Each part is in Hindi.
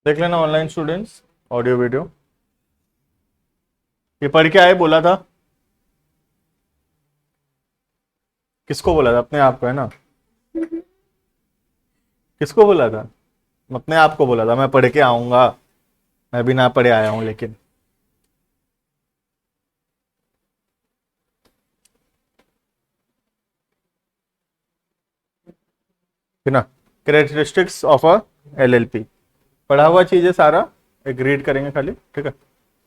देख लेना ऑनलाइन स्टूडेंट्स ऑडियो वीडियो। ये पढ़ के आए बोला था, किसको बोला था? अपने आप को है ना? किसको बोला था? अपने आप को बोला था मैं पढ़ के आऊंगा। मैं भी ना पढ़े आया हूं लेकिन है ना। कैरेक्टरिस्टिक्स ऑफ अ एलएलपी पढ़ा हुआ चीज है सारा, एक रीड करेंगे खाली, ठीक है।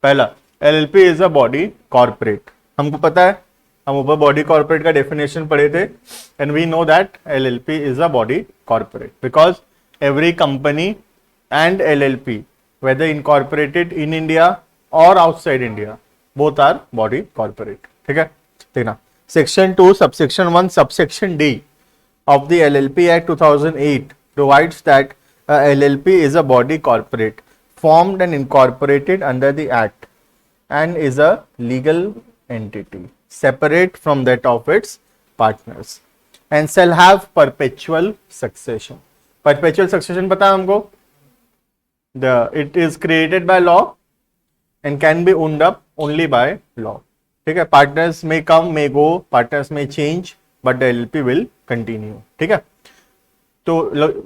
पहला, LLP is a body corporate. हमको पता है, हम ऊपर बॉडी कॉर्पोरेट का डेफिनेशन पढ़े थे, and we know that LLP is a body corporate because every company and LLP whether incorporated in India or outside India, both are body corporate, ठीक है। देखना, section 2 subsection 1 subsection D of the LLP Act 2008 provides that a LLP is a body corporate formed and incorporated under the Act and is a legal entity separate from that of its partners and shall have perpetual succession. Perpetual succession पता है हमको? It is created by law and can be owned up only by law, ठीक है। Partners may come may go, partners may change, but the LLP will continue, ठीक है। तो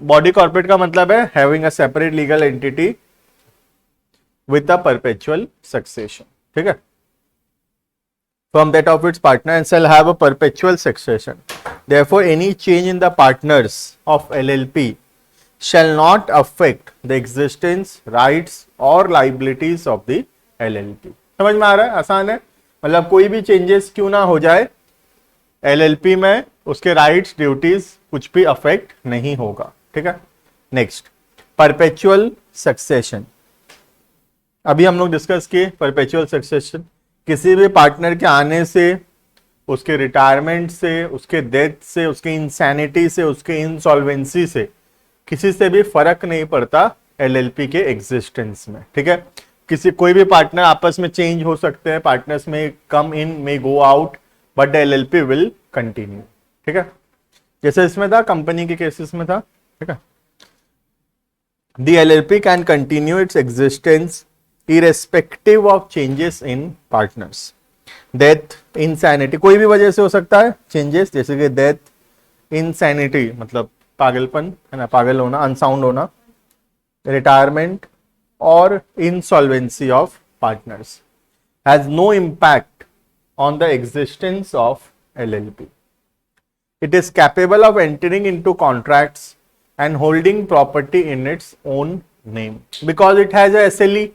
बॉडी कॉर्पोरेट का मतलब है having a separate legal entity with a perpetual succession, ठीक है, from that of its partner and shall have a perpetual succession. Therefore any change in the partners of LLP shall not affect the existence, rights or liabilities of the LLP. समझ में आ रहा है? आसान है, मतलब कोई भी चेंजेस क्यों ना हो जाए एलएलपी में, उसके राइट्स ड्यूटीज कुछ भी अफेक्ट नहीं होगा, ठीक है। Next, perpetual succession. अभी हम लोग डिस्कस किए परपेचुअल सक्सेशन, किसी भी पार्टनर के आने से, उसके रिटायरमेंट से, उसके डेथ से, उसके इंसैनिटी से, उसके इंसॉल्वेंसी से किसी से भी फर्क नहीं पड़ता एलएलपी के एग्जिस्टेंस में, ठीक है। किसी कोई भी पार्टनर आपस में चेंज हो सकते हैं, पार्टनर्स में कम इन में go out, but the LLP will continue, ठीक है। जैसे इसमें था, कंपनी के केसेस में था, ठीक है। The LLP can continue its existence irrespective of changes in partners. Death, insanity, कोई भी वजह से हो सकता है चेंजेस, जैसे कि डेथ, इंसैनिटी मतलब पागलपन है ना, पागल होना, अनसाउंड होना, रिटायरमेंट और insolvency of partners has no impact on the existence of LLP. It is capable of entering into contracts and holding property in its own name because it has a SLE.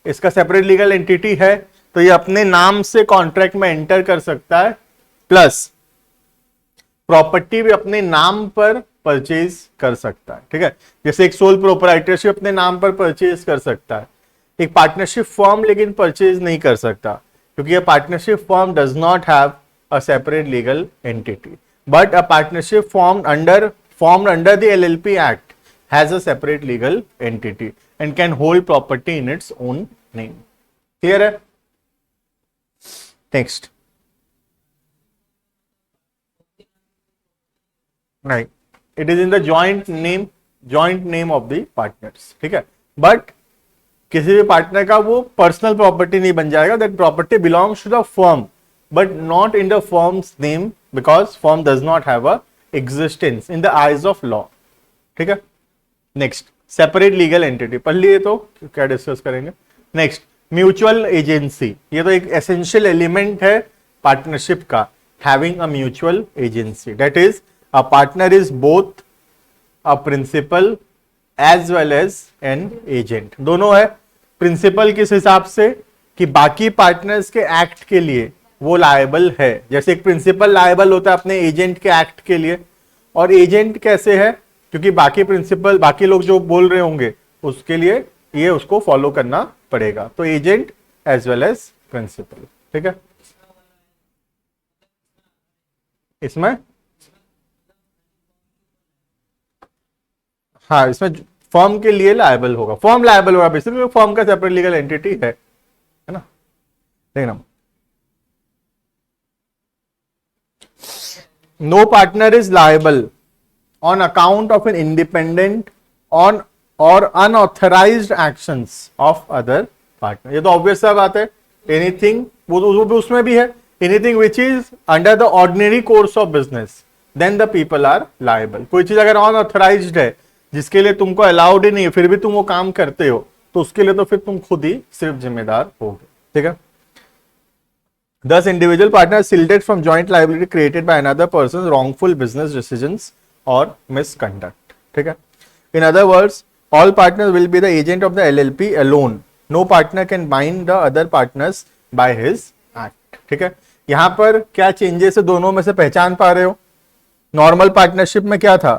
इसका सेपरेट लीगल एंटिटी है, तो ये अपने नाम से कॉन्ट्रैक्ट में एंटर कर सकता है, प्लस प्रॉपर्टी भी अपने नाम पर परचेज कर सकता है, ठीक है। जैसे एक सोल प्रोप्राइटरशिप अपने नाम पर परचेज कर सकता है, एक पार्टनरशिप फॉर्म लेकिन परचेज नहीं कर सकता, क्योंकि यह partnership form does not have a separate legal entity, but a partnership formed under the LLP Act has a separate legal entity and can hold property in its own name. Clear है? Next. Right. It is in the joint name of the partners, ठीक है। बट किसी भी पार्टनर का वो पर्सनल प्रॉपर्टी नहीं बन जाएगा, that property belongs to the firm but not in the firm's name because firm does not have a existence in the eyes of law, ठीक है। नेक्स्ट, सेपरेट लीगल एंटिटी पढ़ लिए तो क्या डिस्कस करेंगे। नेक्स्ट, म्यूचुअल एजेंसी, ये तो एक एसेंशियल एलिमेंट है पार्टनरशिप का, having a mutual agency, that is a partner is both a principal as well as an agent. दोनों है। प्रिंसिपल किस हिसाब से कि बाकी पार्टनर्स के एक्ट के लिए वो लायबल है, जैसे एक प्रिंसिपल लायबल होता है अपने एजेंट के एक्ट के लिए, और एजेंट कैसे है, क्योंकि बाकी प्रिंसिपल, बाकी लोग जो बोल रहे होंगे उसके लिए ये उसको फॉलो करना पड़ेगा, तो agent as well as principal, ठीक है। इसमें हाँ, इसमें फर्म के लिए लायबल होगा, फर्म लायबल होगा बेसिकली, फर्म का सेपरेट लीगल एंटिटी है ना। देखना, no partner is liable on account of an independent on or unauthorised actions of other partner. ये तो ऑब्वियस सा बात है, एनीथिंग वो भी उसमें भी है, anything which is under the ordinary course of business then the people are liable. कोई चीज अगर अनऑथराइज्ड है, जिसके लिए तुमको अलाउड ही नहीं है, फिर भी तुम वो काम करते हो, तो उसके लिए तो फिर तुम खुद ही सिर्फ जिम्मेदार होगे। ठीक है। Thus, individual partners shielded from joint liability created by another person's wrongful business decisions or misconduct. ठीक है। In other words, all partners will be the agent of the LLP alone. No partner can bind the other partners by his act. ठीक है। यहां पर क्या चेंजेस है दोनों में से पहचान पा रहे हो? नॉर्मल पार्टनरशिप में क्या था?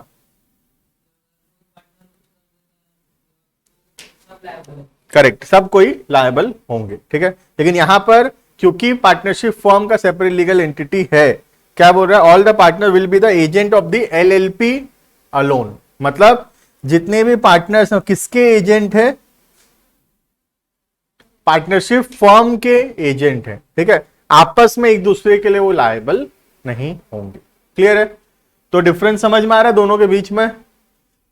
करेक्ट, सब कोई लायबल होंगे। ठीक है। लेकिन यहां पर क्योंकि पार्टनरशिप फर्म का सेपरेट लीगल एंटिटी है, क्या बोल रहा है? All the partner will be the agent of the LLP alone. मतलब जितने भी पार्टनर्स हैं किसके एजेंट है? पार्टनरशिप फर्म के एजेंट है। ठीक है। आपस में एक दूसरे के लिए वो लायबल नहीं होंगे। क्लियर है? तो डिफरेंस समझ में आ रहा है दोनों के बीच में?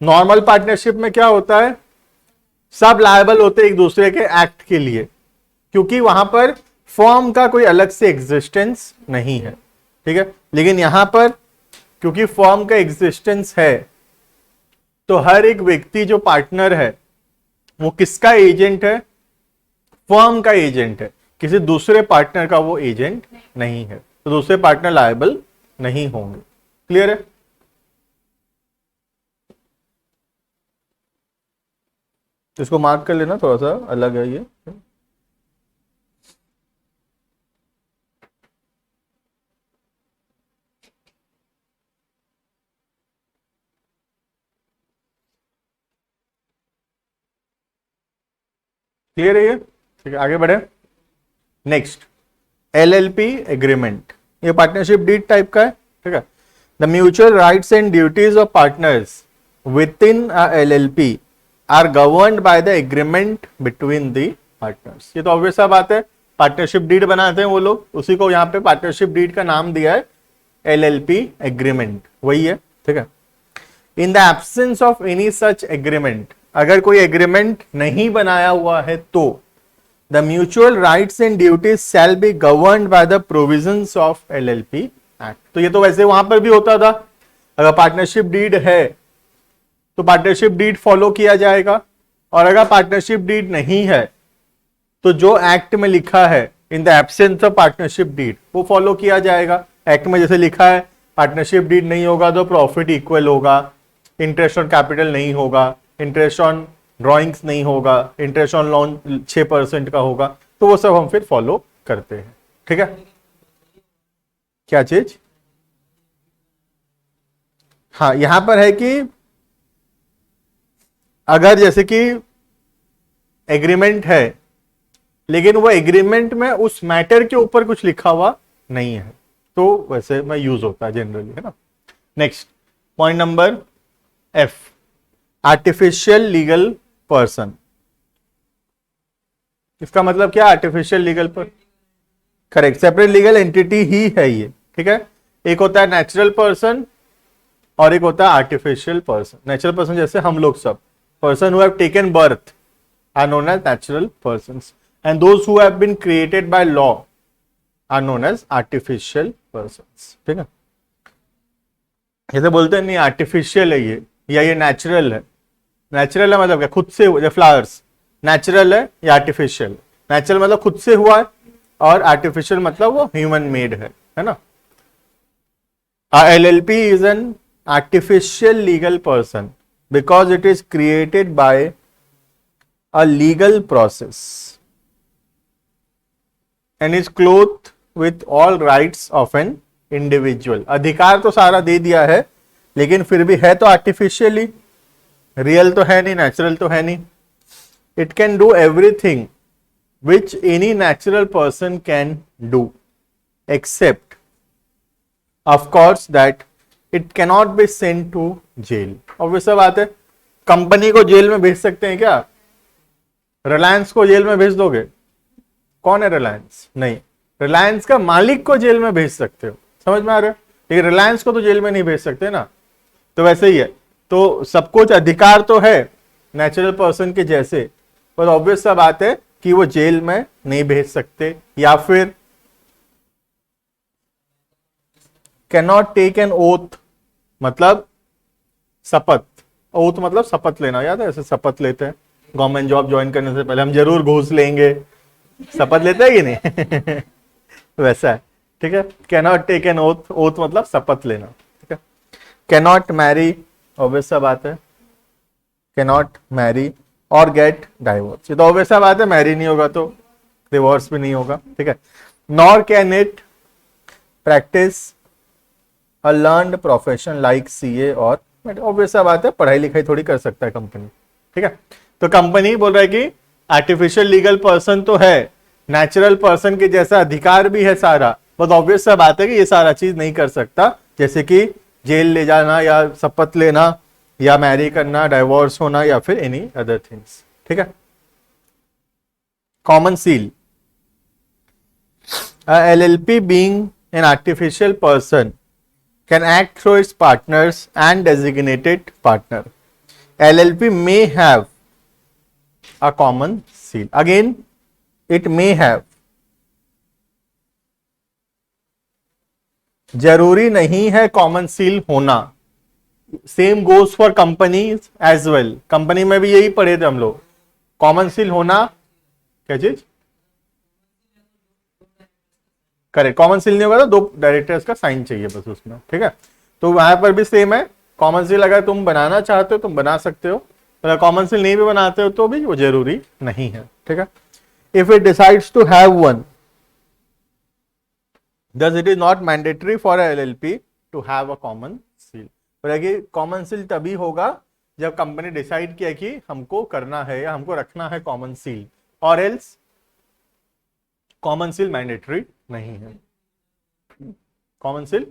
नॉर्मल पार्टनरशिप में क्या होता है? सब लायबल होते एक दूसरे के एक्ट के लिए, क्योंकि वहां पर फर्म का कोई अलग से एग्जिस्टेंस नहीं है। ठीक है। लेकिन यहां पर क्योंकि फर्म का एग्जिस्टेंस है, तो हर एक व्यक्ति जो पार्टनर है वो किसका एजेंट है? फर्म का एजेंट है, किसी दूसरे पार्टनर का वो एजेंट नहीं है, तो दूसरे पार्टनर लायबल नहीं होंगे। क्लियर है? इसको मार्क कर लेना, थोड़ा सा अलग है ये। क्लियर है ये? ठीक है, आगे बढ़े। Next, LLP agreement. ये पार्टनरशिप डीड टाइप का है। ठीक है। The mutual rights and duties of partners within LLP are governed by the agreement between the partners. ये तो ऑब्वियस सा बात है, पार्टनरशिप डीड बनाते हैं वो लोग, उसी को यहाँ पे पार्टनरशिप डीड का नाम दिया है एलएलपी एग्रीमेंट, वही है। ठीक है। In the absence of any such agreement, अगर कोई एग्रीमेंट नहीं बनाया हुआ है तो the mutual rights and duties shall be governed by the provisions of LLP act. तो ये तो वैसे वहां पर भी होता था, अगर पार्टनरशिप डीड है तो पार्टनरशिप डीड फॉलो किया जाएगा, और अगर पार्टनरशिप डीड नहीं है तो जो एक्ट में लिखा है in the absence of partnership deed वो फॉलो किया जाएगा। एक्ट में जैसे लिखा है पार्टनरशिप डीड नहीं होगा तो प्रॉफिट इक्वल होगा, इंटरेस्ट ऑन कैपिटल नहीं होगा, इंटरेस्ट ऑन ड्रॉइंग्स नहीं होगा, इंटरेस्ट ऑन लोन 6% का होगा, तो वो सब हम फिर फॉलो करते हैं। ठीक है। क्या चीज? हाँ, यहां पर है कि अगर जैसे कि एग्रीमेंट है लेकिन वो एग्रीमेंट में उस मैटर के ऊपर कुछ लिखा हुआ नहीं है, तो वैसे में यूज होता है जनरली, है ना। Next point number F, artificial legal person. इसका मतलब क्या? आर्टिफिशियल लीगल पर, करेक्ट, सेपरेट लीगल एंटिटी ही है ये। ठीक है। एक होता है नेचुरल पर्सन और एक होता है आर्टिफिशियल पर्सन। नेचुरल पर्सन जैसे हम लोग सब, person who have taken birth are known as natural persons, and those who have been created by law are known as artificial persons. ठीक है। जैसे बोलते हैं नहीं आर्टिफिशियल है ये, या ये नेचुरल है। नेचुरल है मतलब क्या? खुद से हुआ, फ्लावर्स नेचुरल है या आर्टिफिशियल? नेचुरल मतलब खुद से हुआ है, और आर्टिफिशियल मतलब वो ह्यूमन मेड है ना। LLP is an artificial legal person because it is created by a legal process and is cloth with all rights of an individual. अधिकार तो सारा दे दिया है, लेकिन फिर भी है तो आर्टिफिशियली, रियल तो है नहीं, नेचुरल तो है नहीं। It can do everything which any natural person can do except of course that it cannot be sent to jail. Obvious बात है, कंपनी को जेल में भेज सकते हैं क्या? रिलायंस को जेल में भेज दोगे? कौन है रिलायंस? नहीं, रिलायंस का मालिक को जेल में भेज सकते हो, समझ में आ रहा है, लेकिन रिलायंस को तो जेल में नहीं भेज सकते ना। तो वैसे ही है, तो सब कुछ अधिकार तो है, नेचुरल पर्सन के जैसे, पर ऑब्वियस सा बात है कि वो जेल में नहीं भेज सकते, या फिर can not take an oath, मतलब शपथ, ओथ मतलब शपथ लेना, याद है ऐसे शपथ लेते हैं गवर्नमेंट जॉब ज्वाइन करने से पहले, हम जरूर घूस लेंगे, शपथ लेते हैं कि नहीं वैसा है, ठीक है। Can not take an oath, oath मतलब शपथ लेना, ठीक है। कैन नॉट मैरी, ऑब्वियस सा बात है, कैन नॉट मैरी और गेट डाइवोर्स, ये तो ऑब्वियस सा बात है, मैरी नहीं होगा तो डिवोर्स भी नहीं होगा, ठीक है। Nor can it practice a learned profession like CA और, ऑब्वियस सा बात है, पढ़ाई लिखाई थोड़ी कर सकता है कंपनी, ठीक है। तो कंपनी बोल रहा है कि आर्टिफिशियल लीगल पर्सन तो है, नेचुरल पर्सन के जैसा अधिकार भी है सारा, बस ऑब्वियस सा बात है कि ये सारा चीज नहीं कर सकता, जैसे कि जेल ले जाना या शपथ लेना या मैरी करना, डाइवोर्स होना या फिर एनी अदर थिंग्स, ठीक है। Common seal, LLP being an artificial person can act through its partners and designated partner. LLP may have a common seal. Again, it may have. जरूरी नहीं है कॉमन सील होना। Same goes for companies as well. Company में भी यही पढ़े थे हम लोग, कॉमन सील होना क्या चीज, करेक्ट, कॉमन सील नहीं होगा तो दो डायरेक्टर्स का साइन चाहिए बस उसमें, ठीक है। तो वहां पर भी सेम है, कॉमन सील अगर तुम बनाना चाहते हो तुम बना सकते हो, अगर कॉमन सील नहीं भी बनाते हो तो भी वो जरूरी नहीं है, ठीक है। If it decides to have one, thus it is not mandatory for a LLP to have a common seal। पर कॉमन सील तभी होगा जब कंपनी डिसाइड किया कि हमको करना है या हमको रखना है कॉमन सील, और एल्स कॉमन सील मैंडेटरी नहीं है। कॉमन सील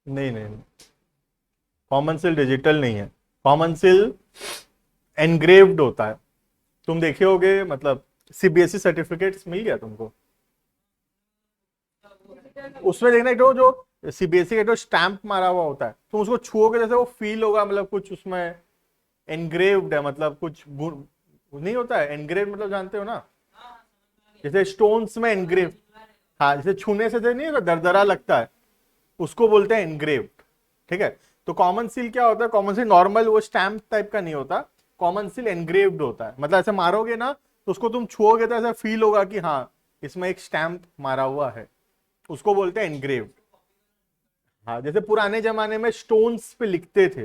नहीं, कॉमन सील डिजिटल नहीं है, कॉमन सील एनग्रेव्ड होता है। तुम देखे होगे, मतलब सीबीएसई सर्टिफिकेट्स मिल गया तुमको, उसमें देखना जो सीबीएसई का जो स्टैंप मारा हुआ होता है, तुम उसको छुओगे जैसे वो फील होगा, मतलब कुछ उसमें एनग्रेव्ड है, मतलब कुछ नहीं होता है एनग्रेव, मतलब जानते हो ना, जैसे स्टोन्स में एनग्रेव, हाँ, जैसे छूने से नहीं होता, दरदरा लगता है, उसको बोलते हैं एनग्रेव्ड, ठीक है। तो कॉमन सील क्या होता है, कॉमन सील नॉर्मल वो स्टैंप टाइप का नहीं होता, कॉमन सील एनग्रेव्ड होता है, मतलब ऐसे मारोगे ना तो उसको तुम छुओगे तो ऐसा फील होगा कि हाँ इसमें एक स्टैंप मारा हुआ है, उसको बोलते हैं एनग्रेव्ड। हाँ, जैसे पुराने जमाने में स्टोन्स पे लिखते थे,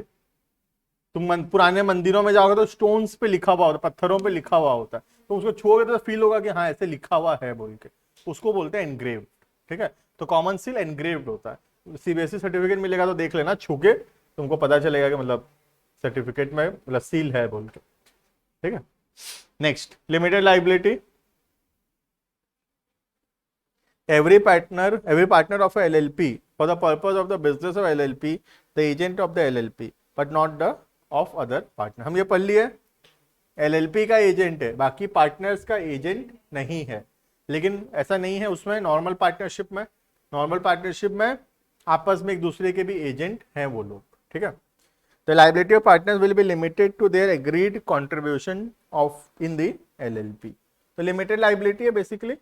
तुम पुराने मंदिरों में जाओगे तो स्टोन्स पे लिखा हुआ होता है, पत्थरों पे लिखा हुआ होता है, तो उसको छुओगे तो फील होगा कि हाँ ऐसे लिखा हुआ है बोल के, उसको बोलते हैं एनग्रेव्ड, ठीक है। तो कॉमन सील एनग्रेव्ड होता है। सीबीएसई सर्टिफिकेट मिलेगा तो देख लेना, छू के तुमको पता चलेगा कि मतलब सर्टिफिकेट में मतलब सील है बोल के, ठीक है। Next, limited liability. Every partner of a LLP for the purpose of the business of LLP, the agent of the LLP, but not the of other partner। हम ये पढ़ लिए, LLP का एजेंट है, बाकी पार्टनर्स का एजेंट नहीं है। लेकिन ऐसा नहीं है उसमें, नॉर्मल पार्टनरशिप में आपस में एक दूसरे के भी एजेंट हैं वो लोग, ठीक है। The liability of partners will be limited to their agreed contribution of in the LLP। तो लिमिटेड लाइबिलिटी है बेसिकली,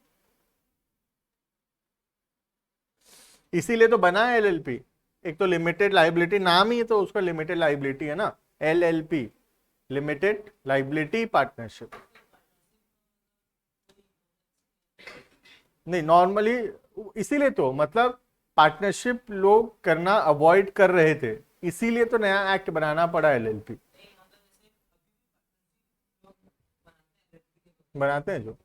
इसीलिए तो बना है एलएलपी। एक तो लिमिटेड लाइबिलिटी, नाम ही तो उसका लिमिटेड लाइबिलिटी है ना, एलएलपी, लिमिटेड लाइबिलिटी पार्टनरशिप। नहीं, नॉर्मली इसीलिए तो, मतलब पार्टनरशिप लोग करना अवॉइड कर रहे थे, इसीलिए तो नया एक्ट बनाना पड़ा एलएलपी। बनाते हैं जो,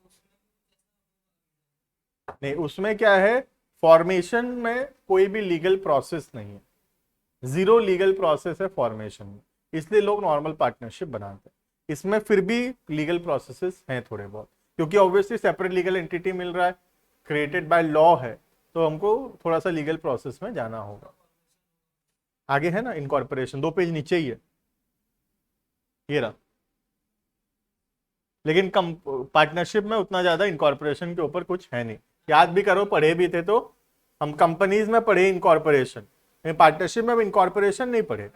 नहीं उसमें क्या है, फॉर्मेशन में कोई भी लीगल प्रोसेस नहीं है, जीरो लीगल प्रोसेस है फॉर्मेशन में, इसलिए लोग नॉर्मल पार्टनरशिप बनाते हैं। इसमें फिर भी लीगल प्रोसेसेस हैं थोड़े बहुत, क्योंकि ऑब्वियसली सेपरेट लीगल एंटिटी मिल रहा है, क्रिएटेड बाय लॉ है, तो हमको थोड़ा सा लीगल प्रोसेस में जाना होगा। आगे है ना इनकॉर्पोरेशन, 2 पेज नीचे ही है ये रहा। लेकिन पार्टनरशिप में उतना ज्यादा इनकॉर्पोरेशन के ऊपर कुछ है नहीं, याद भी करो, पढ़े भी थे तो, हम कंपनीज में पढ़े इनकॉर्पोरेशन, पार्टनरशिप में इनकॉर्पोरेशन नहीं पढ़े।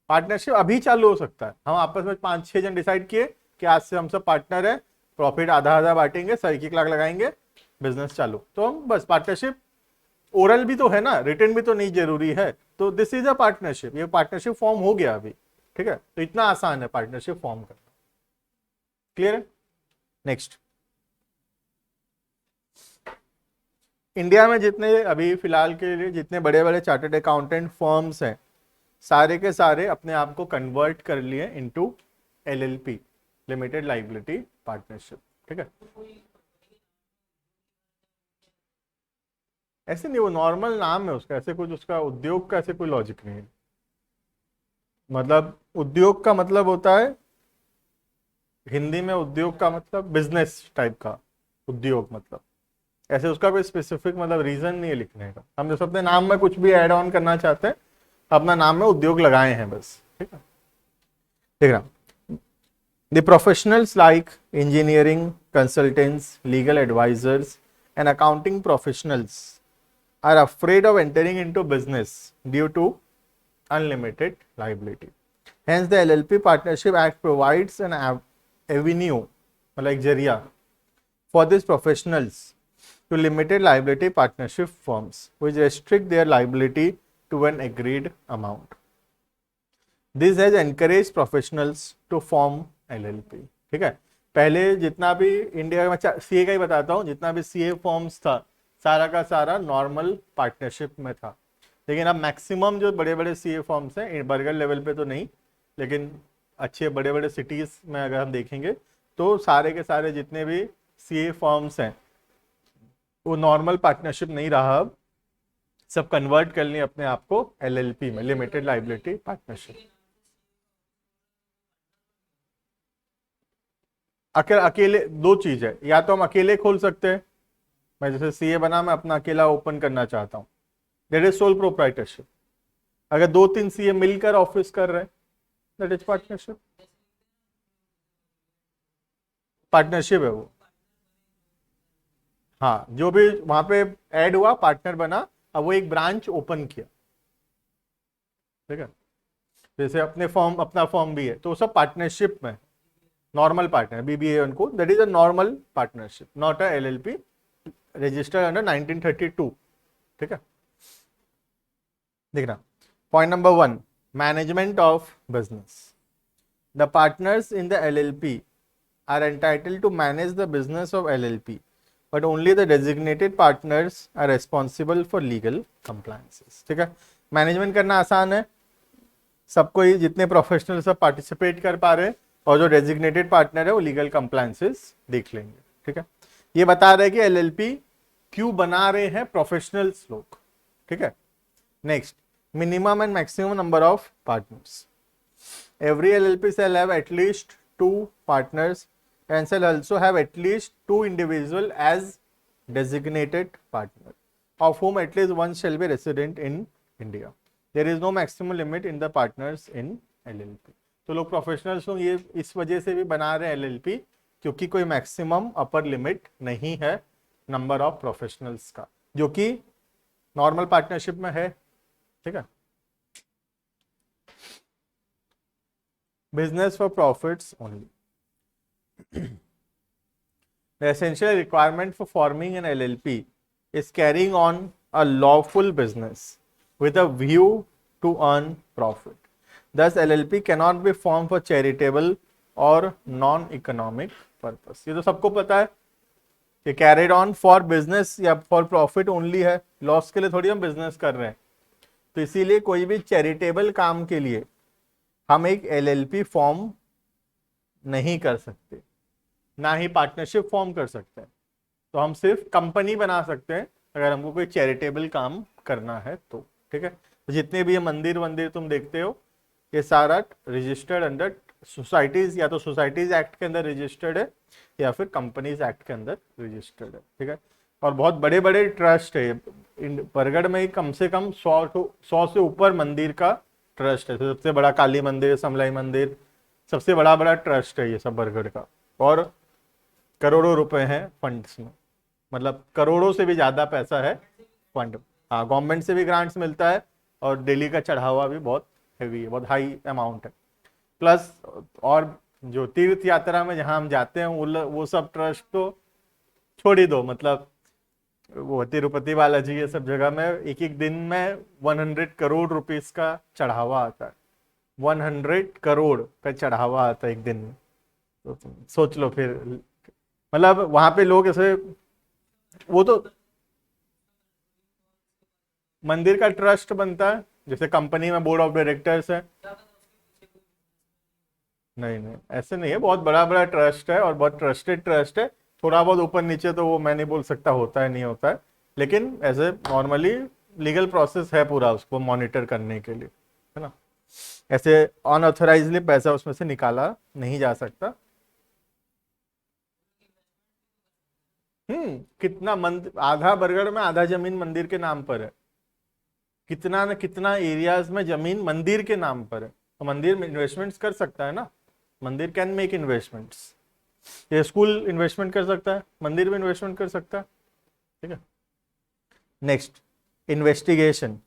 पार्टनरशिप अभी चालू हो सकता है, हम आपस में 5-6 जन डिसाइड किए कि आज से हम सब पार्टनर है, प्रॉफिट आधा आधा बांटेंगे, सर 1-1 लाख लगाएंगे, बिजनेस चालू, तो हम बस पार्टनरशिप, ओरल भी तो है ना, रिटर्न भी तो नहीं जरूरी है, तो दिस इज अ पार्टनरशिप, ये पार्टनरशिप फॉर्म हो गया अभी, ठीक है, तो इतना आसान है पार्टनरशिप फॉर्म करना। क्लियर है? नेक्स्ट, इंडिया में जितने अभी फिलहाल के लिए जितने बड़े बड़े चार्टर्ड अकाउंटेंट फर्म्स हैं, सारे के सारे अपने आप को कन्वर्ट कर लिए into LLP, limited liability partnership, ठीक है। ऐसे नहीं, वो नॉर्मल नाम है उसका, ऐसे कुछ उसका उद्योग का ऐसे कोई लॉजिक नहीं है। मतलब उद्योग का मतलब होता है, हिंदी में उद्योग का मतलब बिजनेस टाइप का उद्योग, मतलब ऐसे उसका कोई स्पेसिफिक मतलब रीजन नहीं है लिखने का। हम जैसे अपने नाम में कुछ भी ऐड ऑन करना चाहते हैं, अपना नाम में उद्योग लगाए हैं बस, ठीक है। देख रहा, the professionals like engineering consultants, legal advisers and accounting professionals are afraid of entering into business due to unlimited liability. Hence, the LLP Partnership Act provides an avenue, like जरिया, for these professionals to limited liability partnership firms, which restrict their liability to an agreed amount. This has encouraged professionals to form LLP. ठीक है, पहले जितना भी इंडिया में, सीए का ही बताता हूँ, जितना भी सीए फॉर्म्स था सारा का सारा नॉर्मल पार्टनरशिप में था, लेकिन अब मैक्सिमम जो बड़े बड़े सीए फॉर्म्स हैं, बर्गर लेवल पे तो नहीं, लेकिन अच्छे बड़े बड़े सिटीज में अगर हम देखेंगे तो सारे के सारे जितने भी सीए फॉर्म्स हैं वो नॉर्मल पार्टनरशिप नहीं रहा, अब सब कन्वर्ट कर लिए अपने आप को एलएलपी में, लिमिटेड लाइबिलिटी पार्टनरशिप। अकेले दो चीज है, या तो हम अकेले खोल सकते हैं, मैं जैसे सीए बना, मैं अपना अकेला ओपन करना चाहता हूं, दैट इज सोल प्रोप्राइटरशिप। अगर 2-3 सीए मिलकर ऑफिस कर रहे हैं, दैट इज पार्टनरशिप, पार्टनरशिप है वो। हाँ, जो भी वहां पे ऐड हुआ पार्टनर बना, अब वो एक ब्रांच ओपन किया, ठीक है, जैसे अपने फॉर्म, अपना फॉर्म भी है, तो सब पार्टनरशिप में, नॉर्मल पार्टनर बीबीए उनको, that is a normal partnership, not a LLP registered under 1932, ठीक है। देखना, point number 1, management of business. The partners in the LLP are entitled to manage the business of LLP, but only the designated partners are responsible for legal compliances. ठीक है, मैनेजमेंट करना आसान है, सबको ही, जितने प्रोफेशनल सब पार्टिसिपेट कर पा रहे हैं, और जो डेजिग्नेटेड पार्टनर है वो लीगल कंप्लायंसेस देख लेंगे, ठीक है। ये बता रहे हैं कि एलएलपी क्यों बना रहे हैं प्रोफेशनल्स लोग, ठीक है। Next, minimum and maximum number of partners. Every LLP shall have at least 2 partners and shall also have at least 2 individuals as designated partner, of whom at least one shall be resident in India. There is no maximum limit in the partners in LLP. तो लोग प्रोफेशनल्स को ये इस वजह से भी बना रहे हैं LLP, क्योंकि कोई मैक्सिमम अपर लिमिट नहीं है नंबर ऑफ प्रोफेशनल्स का, जो कि नॉर्मल पार्टनरशिप में है, ठीक है। Business for profits only. The essential requirement for forming an LLP is carrying on a lawful business with a view to earn profit. Thus, LLP cannot be formed for charitable or non-economic purpose. ये तो सबको पता है कि carried on for business या for profit only है, लॉस के लिए थोड़ी हम बिजनेस कर रहे हैं। तो इसीलिए कोई भी चैरिटेबल काम के लिए हम एक एलएलपी फॉर्म नहीं कर सकते, ना ही पार्टनरशिप फॉर्म कर सकते हैं। तो हम सिर्फ कंपनी बना सकते हैं अगर हमको कोई चैरिटेबल काम करना है तो, ठीक है। तो जितने भी ये मंदिर वंदिर तुम देखते हो, ये सारा रजिस्टर्ड अंडर सोसाइटीज, या तो सोसाइटीज एक्ट के अंदर रजिस्टर्ड है या फिर कंपनीज एक्ट के अंदर रजिस्टर्ड है, ठीक है। और बहुत बड़े बड़े ट्रस्ट है, बरगढ़ में कम से कम 100 से ऊपर मंदिर का ट्रस्ट है। सबसे बड़ा काली मंदिर, समलाई मंदिर, सबसे बड़ा बड़ा ट्रस्ट है ये सब बरगढ़ का, और करोड़ों रुपए हैं फंड्स में, मतलब करोड़ों से भी ज्यादा पैसा है फंड। हाँ, गवर्नमेंट से भी ग्रांट्स मिलता है और दिल्ली का चढ़ावा भी बहुत हैवी है, बहुत हाई अमाउंट है। प्लस और जो तीर्थ यात्रा में जहां हम जाते हैं वो सब ट्रस्ट तो छोड़ ही दो, मतलब वो तिरुपति बालाजी ये सब जगह में एक एक दिन में 100 करोड़ रुपीस का चढ़ावा आता है। 100 करोड़ का चढ़ावा आता है एक दिन में। तो तुम सोच लो फिर, मतलब वहां पे लोग ऐसे, वो तो मंदिर का ट्रस्ट बनता है, जैसे कंपनी में बोर्ड ऑफ डायरेक्टर्स है। नहीं नहीं ऐसे नहीं है, बहुत बड़ा बड़ा ट्रस्ट है और बहुत ट्रस्टेड ट्रस्ट है। थोड़ा बहुत ऊपर नीचे तो वो मैं नहीं बोल सकता होता है नहीं होता है, लेकिन ऐसे नॉर्मली लीगल प्रोसेस है पूरा उसको मॉनिटर करने के लिए, है ना। ऐसे अनऑथराइजली पैसा उसमें से निकाला नहीं जा सकता। कितना मंदिर, आधा बरगढ़ में आधा जमीन मंदिर के नाम पर है। कितना न कितना एरियाज में जमीन मंदिर के नाम पर है, तो मंदिर में इन्वेस्टमेंट्स कर सकता है ना। मंदिर कैन मेक इन्वेस्टमेंट्स। ये स्कूल इन्वेस्टमेंट कर सकता है, मंदिर में इन्वेस्टमेंट कर सकता है, ठीक है। Next, investigation.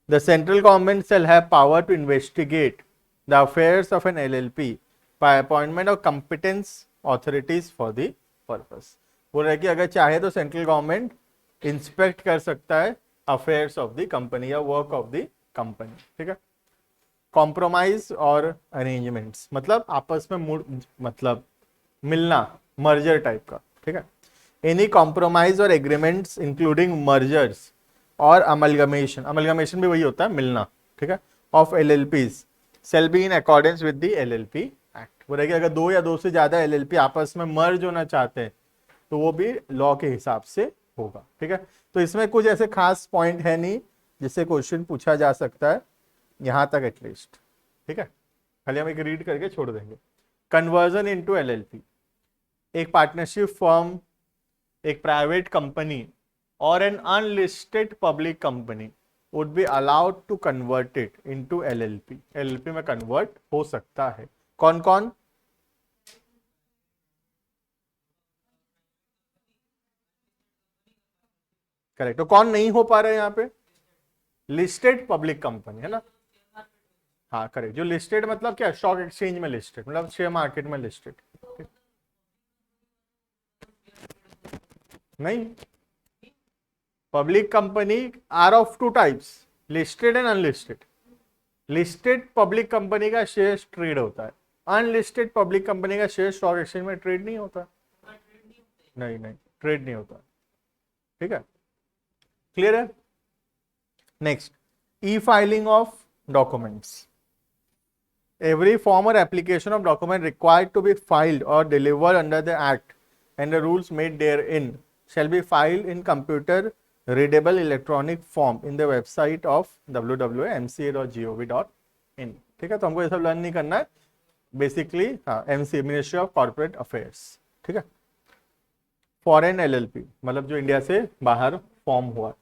The central government shall have power to investigate the affairs of an LLP by appointment of competence authorities for the purpose। बोल रहा है कि अगर चाहे तो सेंट्रल गवर्नमेंट इंस्पेक्ट कर सकता है अफेयर्स ऑफ द कंपनी या वर्क ऑफ द कंपनी, ठीक है। कॉम्प्रोमाइज और अरेंजमेंट्स, मतलब आपस में मतलब मिलना, मर्जर टाइप का, ठीक है। एनी कॉम्प्रोमाइज और एग्रीमेंट्स इंक्लूडिंग मर्जर्स और अमलगमेशन, अमलगमेशन भी वही होता है मिलना, ठीक है, of LLPs shall be in accordance with the LLP act. वो रहेगा अगर दो या दो से ज्यादा LLP आपस में मर्ज होना चाहते हैं तो वो भी लॉ के हिसाब से होगा, ठीक है। तो इसमें कुछ ऐसे खास पॉइंट है नहीं जिससे क्वेश्चन पूछा जा सकता है यहां तक एटलीस्ट, ठीक है। खाली हम एक रीड करके छोड़ देंगे। कन्वर्जन इनटू LLP, एक पार्टनरशिप फर्म, एक प्राइवेट कंपनी और an unlisted public company would be allowed to convert it into LLP। LLP में कन्वर्ट हो सकता है। कौन कौन? करेक्ट। तो कौन नहीं हो पा रहा है यहाँ पे? लिस्टेड पब्लिक कंपनी, है ना। हाँ करेक्ट, जो लिस्टेड मतलब क्या, स्टॉक एक्सचेंज में लिस्टेड, मतलब शेयर मार्केट में लिस्टेड। नहीं, public company are of two types, listed and unlisted. Listed public company का शेयर ट्रेड होता है, अनलिस्टेड पब्लिक कंपनी का शेयर स्टॉक एक्सचेंज में ट्रेड नहीं होता। नहीं नहीं ट्रेड नहीं होता, ठीक है। क्लियर है। Next, E filing of documents. Every form or application of document required to be filed or delivered under the Act and the rules made therein shall be filed in computer readable electronic form in the website of www.mca.gov.in। ठीक है, तो हमको ये सब लर्न नहीं करना है बेसिकली। हाँ, MC ministry of corporate affairs, ठीक है। फॉरेन LLP मतलब जो इंडिया से बाहर फॉर्म हुआ।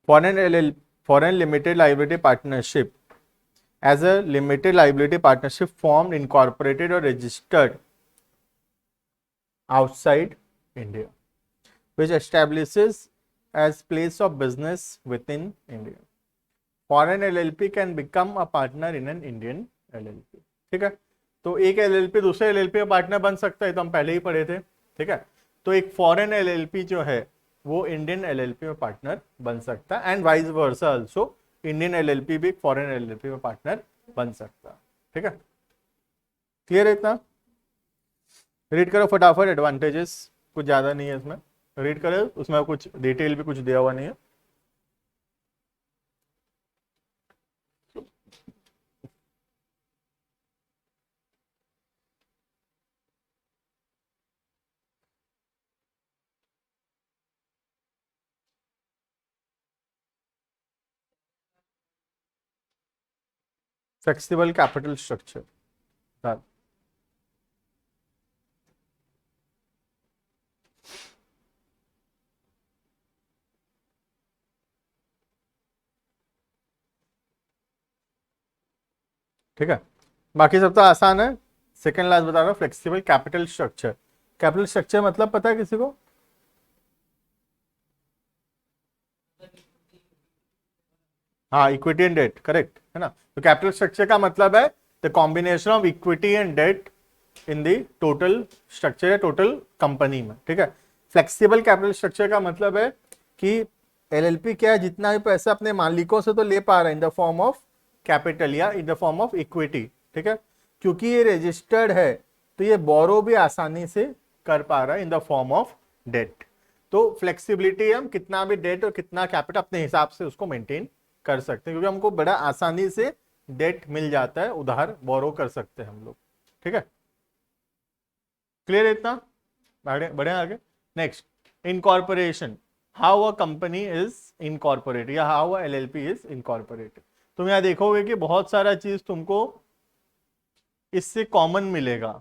Foreign limited liability partnership as a limited liability partnership formed, incorporated or registered outside India, which establishes as place of business within India. Foreign LLP can become a partner in an Indian LLP। ठीक है, तो एक LLP दूसरे LLP का पार्टनर बन सकता है, तो हम पहले ही पढ़े थे, ठीक है। तो एक फॉरेन LLP जो है वो इंडियन LLP में पार्टनर बन सकता है, and vice versa also, Indian LLP भी फॉरेन LLP में पार्टनर बन सकता है, ठीक है। क्लियर है इतना? रीड करो फटाफट, एडवांटेजेस कुछ ज्यादा नहीं है इसमें, रीड करो, उसमें कुछ डिटेल भी कुछ दिया हुआ नहीं है। फ्लेक्सिबल कैपिटल स्ट्रक्चर, ठीक है। बाकी सब तो आसान है। सेकंड लास्ट बता रहा हूँ, flexible capital structure. Capital structure मतलब पता है किसी को? हाँ, इक्विटी एंड डेट, करेक्ट है ना। तो कैपिटल स्ट्रक्चर का मतलब है the combination of equity and debt in the total structure या टोटल कंपनी में, ठीक है। फ्लेक्सिबल कैपिटल स्ट्रक्चर का मतलब है कि एलएलपी क्या है, जितना भी पैसा अपने मालिकों से तो ले पा रहा है in the form of capital या in the form of equity, ठीक है। क्योंकि ये रजिस्टर्ड है तो ये बोरो भी आसानी से कर पा रहा है in the form of debt. तो फ्लेक्सिबिलिटी, हम कितना भी डेट और कितना कैपिटल अपने हिसाब से उसको मेंटेन कर सकते हैं, क्योंकि हमको बड़ा आसानी से डेट मिल जाता है, उधार बोरो कर सकते हैं हम लोग, ठीक है। क्लियर है इतना? बढ़े आगे। Next, incorporation, how a company is incorporate या how a LLP is incorporate. तुम यहां देखोगे कि बहुत सारा चीज तुमको इससे कॉमन मिलेगा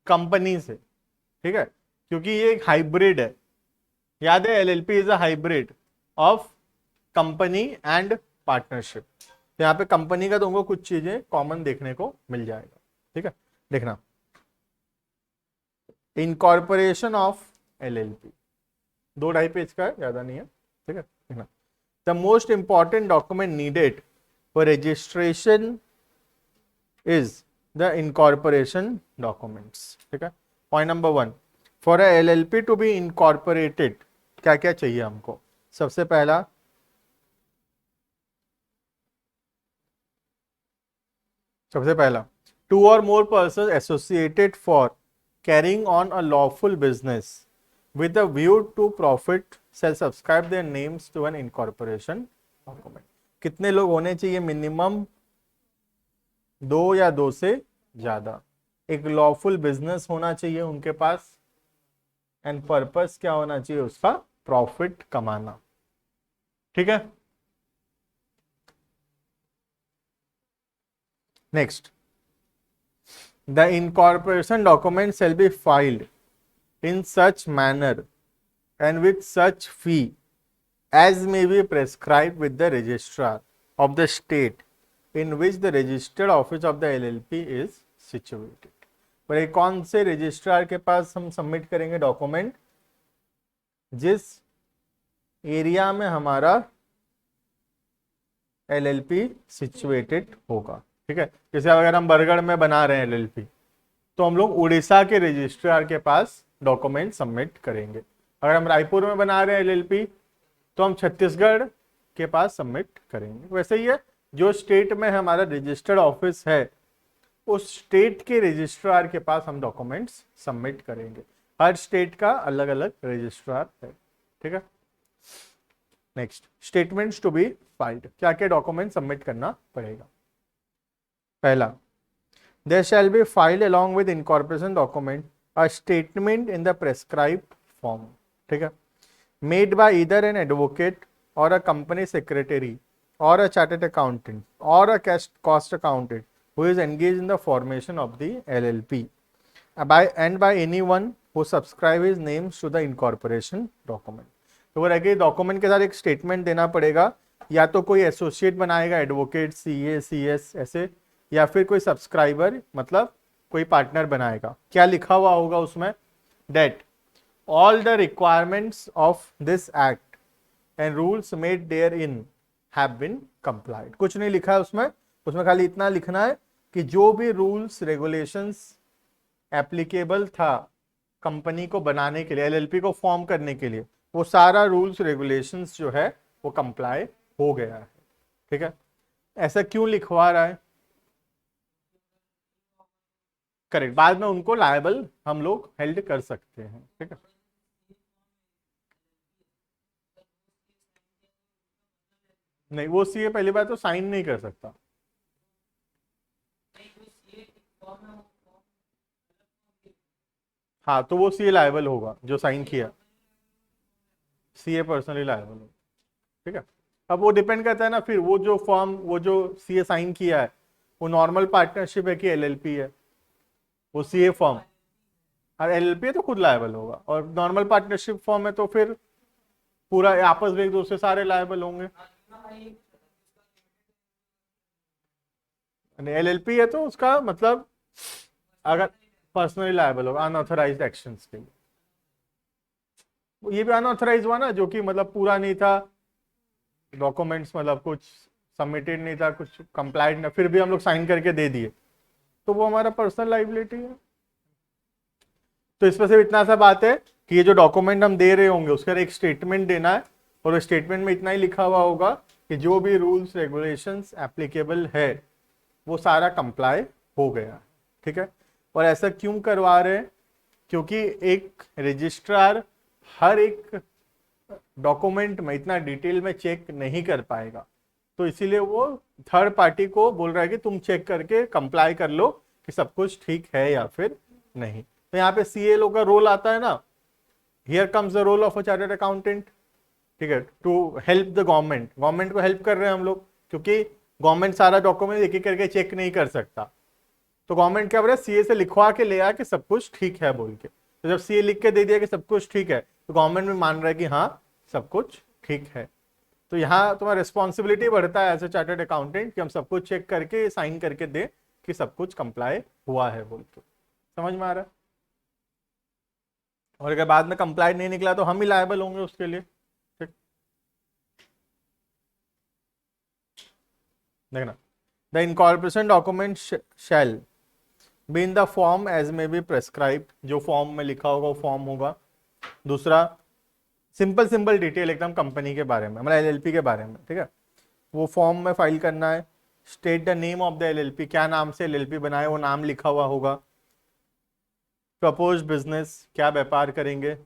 कंपनी से, ठीक है, क्योंकि ये एक हाइब्रिड है। याद है, LLP is a hybrid of company and partnership. तो यहाँ पे कंपनी का तुमको कुछ चीजें कॉमन देखने को मिल जाएगा, ठीक है। देखना, इनकॉर्पोरेशन ऑफ एलएलपी 2-2.5 पेज का है, ज्यादा नहीं है, ठीक है। देखना, the most important document needed for registration is the incorporation documents, ठीक है। Point number 1, for a LLP to be incorporated क्या क्या चाहिए हमको। सबसे पहला, टू और more person associated for carrying on a lawful business with a view to profit shall subscribe their names to an incorporation document। कितने लोग होने चाहिए? मिनिमम 2 या 2 से ज्यादा। एक लॉफुल बिजनेस होना चाहिए उनके पास, एंड पर्पस क्या होना चाहिए उसका? प्रॉफिट कमाना, ठीक है। Next, the incorporation document shall be filed in such manner and with such fee as may be prescribed with the registrar of the state in which the registered office of the LLP is situated। पर एक कौन से रजिस्ट्रार के पास हम सबमिट करेंगे डॉक्यूमेंट? जिस एरिया में हमारा एलएलपी सिचुएटेड होगा, ठीक है। जैसे अगर हम बरगढ़ में बना रहे हैं एलएलपी, तो हम लोग उड़ीसा के रजिस्ट्रार के पास डॉक्यूमेंट सबमिट करेंगे। अगर हम रायपुर में बना रहे हैं एलएलपी, तो हम छत्तीसगढ़ के पास सबमिट करेंगे। वैसे ही है, जो स्टेट में हमारा रजिस्टर्ड ऑफिस है उस स्टेट के रजिस्ट्रार के पास हम डॉक्यूमेंट्स सबमिट करेंगे। हर स्टेट का अलग अलग रजिस्ट्रार है, ठीक है। Next, statements to be filed, क्या क्या डॉक्यूमेंट सबमिट करना पड़ेगा। पहला, there shall be filed along with incorporation document a statement in the prescribed form, ठीक है, made by either an advocate or a company secretary or a chartered accountant or a cost accountant who is engaged in the formation of the LLP and by anyone who subscribe his names to the incorporation document। तो वो रहेगा, डॉक्यूमेंट के साथ एक स्टेटमेंट देना पड़ेगा, या तो कोई एसोसिएट बनाएगा, एडवोकेट, सीए, सीएस ऐसे, या फिर कोई सब्सक्राइबर मतलब कोई पार्टनर बनाएगा। क्या लिखा हुआ होगा उसमें? Date all the requirements of this act and rules made therein have been complied। कुछ नहीं लिखा है उसमें, उसमें खाली इतना लिखना है कि जो भी रूल्स रेगुलेशंस एप्लीकेबल था कंपनी को बनाने के लिए, एलएलपी को फॉर्म करने के लिए, वो सारा रूल्स रेगुलेशंस जो है वो कंप्लाई हो गया है, ठीक है। ऐसा क्यों लिखवा रहा है? करेक्ट, बाद में उनको लायबल हम लोग हेल्ड कर सकते हैं, ठीक है। नहीं, वो सीए पहली बात तो साइन नहीं कर सकता। हाँ, तो वो सीए लायबल होगा जो साइन किया, सीए पर्सनली लायबल होगा, ठीक है। अब वो डिपेंड करता है ना, फिर वो जो फॉर्म, वो जो सीए साइन किया है वो नॉर्मल पार्टनरशिप है कि एलएलपी है। वो सीए फॉर्म और एलएलपी है तो खुद लायबल होगा, और नॉर्मल पार्टनरशिप फॉर्म है तो फिर पूरा आपस में एक दूसरे सारे लायबल होंगे। एलएलपी है तो उसका मतलब अगर पर्सनली लायबल होगा अनऑथराइज्ड एक्शंस के लिए। ये भी अनऑथराइज हुआ ना, जो कि मतलब पूरा नहीं था, डॉक्यूमेंट्स मतलब कुछ सबमिटेड नहीं था, कुछ कंप्लाइड ना, फिर भी हम लोग साइन करके दे दिए, तो वो हमारा पर्सनल लाइबिलिटी है। तो इसमें सिर्फ इतना सा बात है कि ये जो डॉक्यूमेंट हम दे रहे होंगे उसका एक स्टेटमेंट देना है, और स्टेटमेंट में इतना ही लिखा हुआ होगा कि जो भी रूल्स रेगुलेशंस एप्लीकेबल है वो सारा कंप्लाई हो गया, ठीक है। और ऐसा क्यों करवा रहे हैं, क्योंकि एक रजिस्ट्रार हर एक डॉक्यूमेंट में इतना डिटेल में चेक नहीं कर पाएगा, तो इसीलिए वो थर्ड पार्टी को बोल रहा है कि तुम चेक करके कंप्लाई कर लो कि सब कुछ ठीक है या फिर नहीं। तो यहाँ पे सीएलओ का रोल आता है ना, here comes the role of a chartered accountant, ठीक है, to help the government. Government को हेल्प कर रहे हैं हम लोग, क्योंकि गवर्नमेंट सारा डॉक्यूमेंट एक एक करके चेक नहीं कर सकता, तो गवर्नमेंट क्या बोले, सीए से लिखवा के ले आया कि सब कुछ ठीक है बोल के। तो जब सीए लिख के दे दिया कि सब कुछ ठीक है, तो गवर्नमेंट भी मान रहा है कि हाँ सब कुछ ठीक है। तो यहाँ तुम्हारा रिस्पॉन्सिबिलिटी बढ़ता है एज ए चार्टर्ड अकाउंटेंट कि हम सब कुछ चेक करके साइन करके दे कि सब कुछ कंप्लाई हुआ है बोल के। समझ में आ रहा है? और अगर बाद में कंप्लाई नहीं निकला तो हम ही लायबल होंगे उसके लिए, ठीक। देखना, the incorporation document shall be in the form as may be prescribe, जो फॉर्म में लिखा होगा वो फॉर्म होगा। दूसरा, सिंपल सिंपल डिटेल एकदम कंपनी के बारे में, मतलब एलएलपी के बारे में, ठीक है, वो फॉर्म में फाइल करना है। State the name of the LLP, क्या नाम से एलएलपी बनाए वो नाम लिखा हुआ होगा। प्रपोज बिजनेस, क्या व्यापार करेंगे।